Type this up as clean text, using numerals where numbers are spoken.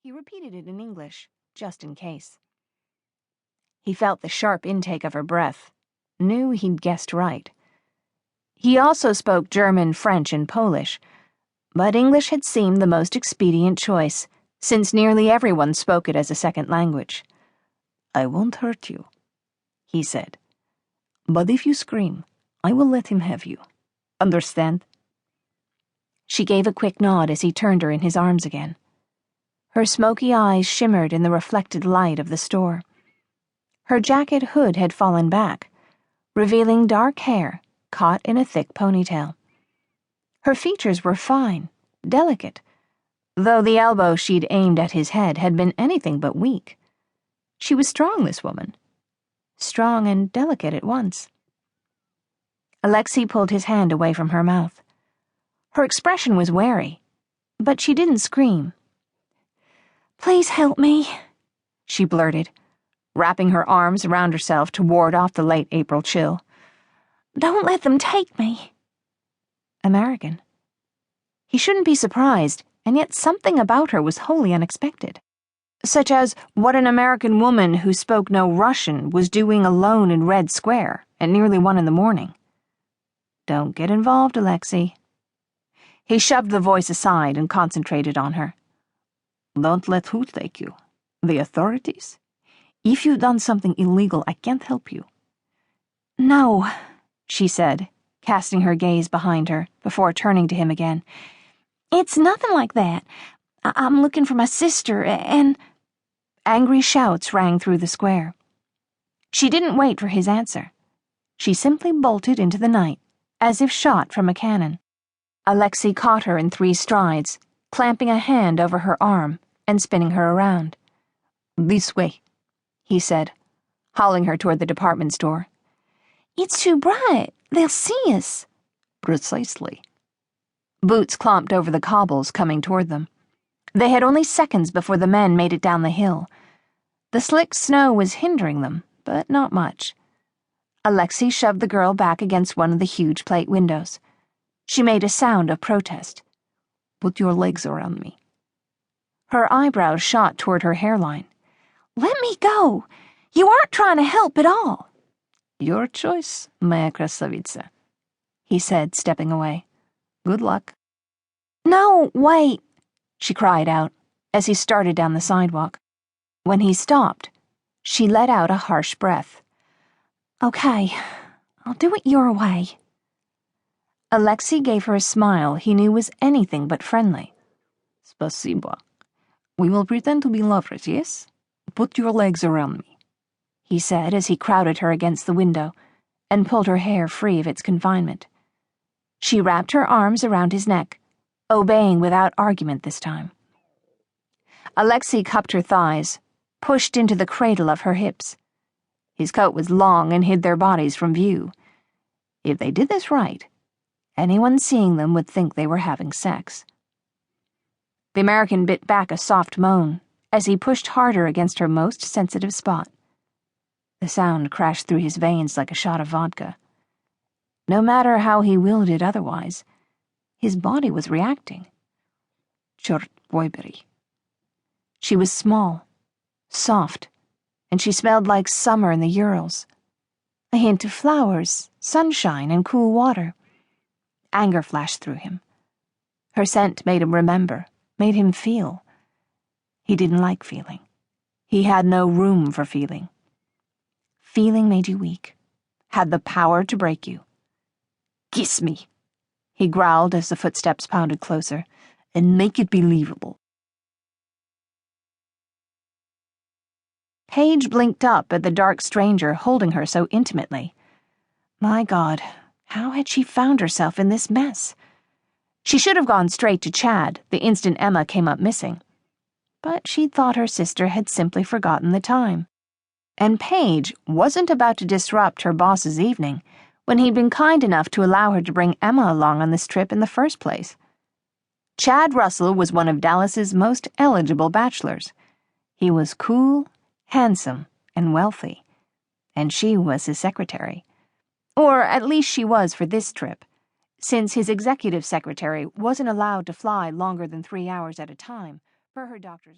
He repeated it in English, just in case. He felt the sharp intake of her breath, knew he'd guessed right. He also spoke German, French, and Polish, but English had seemed the most expedient choice, since nearly everyone spoke it as a second language. "I won't hurt you," he said. "But if you scream, I will let him have you. Understand?" She gave a quick nod as he turned her in his arms again. Her smoky eyes shimmered in the reflected light of the store. Her jacket hood had fallen back, revealing dark hair caught in a thick ponytail. Her features were fine, delicate, though the elbow she'd aimed at his head had been anything but weak. She was strong, this woman. Strong and delicate at once. Alexei pulled his hand away from her mouth. Her expression was wary, but she didn't scream. "Please help me," she blurted, wrapping her arms around herself to ward off the late April chill. "Don't let them take me." American. He shouldn't be surprised, and yet something about her was wholly unexpected. Such as what an American woman who spoke no Russian was doing alone in Red Square at nearly 1 a.m. Don't get involved, Alexei. He shoved the voice aside and concentrated on her. "Don't let who take you? The authorities? If you've done something illegal, I can't help you." "No," she said, casting her gaze behind her before turning to him again. "It's nothing like that. I'm looking for my sister, and—" Angry shouts rang through the square. She didn't wait for his answer. She simply bolted into the night, as if shot from a cannon. Alexei caught her in 3 strides, clamping a hand over her arm and spinning her around. "This way," he said, hauling her toward the department store. "It's too bright. They'll see us." "Precisely." Boots clomped over the cobbles, coming toward them. They had only seconds before the men made it down the hill. The slick snow was hindering them, but not much. Alexei shoved the girl back against one of the huge plate windows. She made a sound of protest. "Put your legs around me." Her eyebrows shot toward her hairline. "Let me go! You aren't trying to help at all." "Your choice, moya krasavitsa," he said, stepping away. "Good luck." "No, wait," she cried out as he started down the sidewalk. When he stopped, she let out a harsh breath. "Okay, I'll do it your way." Alexei gave her a smile he knew was anything but friendly. "Spasibo. We will pretend to be lovers, yes? Put your legs around me," he said as he crowded her against the window and pulled her hair free of its confinement. She wrapped her arms around his neck, obeying without argument this time. Alexei cupped her thighs, pushed into the cradle of her hips. His coat was long and hid their bodies from view. If they did this right, anyone seeing them would think they were having sex. The American bit back a soft moan as he pushed harder against her most sensitive spot. The sound crashed through his veins like a shot of vodka. No matter how he willed it otherwise, his body was reacting. Chort boyberi. She was small, soft, and she smelled like summer in the Urals. A hint of flowers, sunshine, and cool water. Anger flashed through him. Her scent made him remember, made him feel. He didn't like feeling. He had no room for feeling. Feeling made you weak, had the power to break you. "Kiss me," he growled as the footsteps pounded closer, "and make it believable." Paige blinked up at the dark stranger holding her so intimately. My God, how had she found herself in this mess? She should have gone straight to Chad the instant Emma came up missing. But she thought her sister had simply forgotten the time. And Paige wasn't about to disrupt her boss's evening when he'd been kind enough to allow her to bring Emma along on this trip in the first place. Chad Russell was one of Dallas's most eligible bachelors. He was cool, handsome, and wealthy. And she was his secretary. Or at least she was for this trip, since his executive secretary wasn't allowed to fly longer than 3 hours at a time, per her doctor's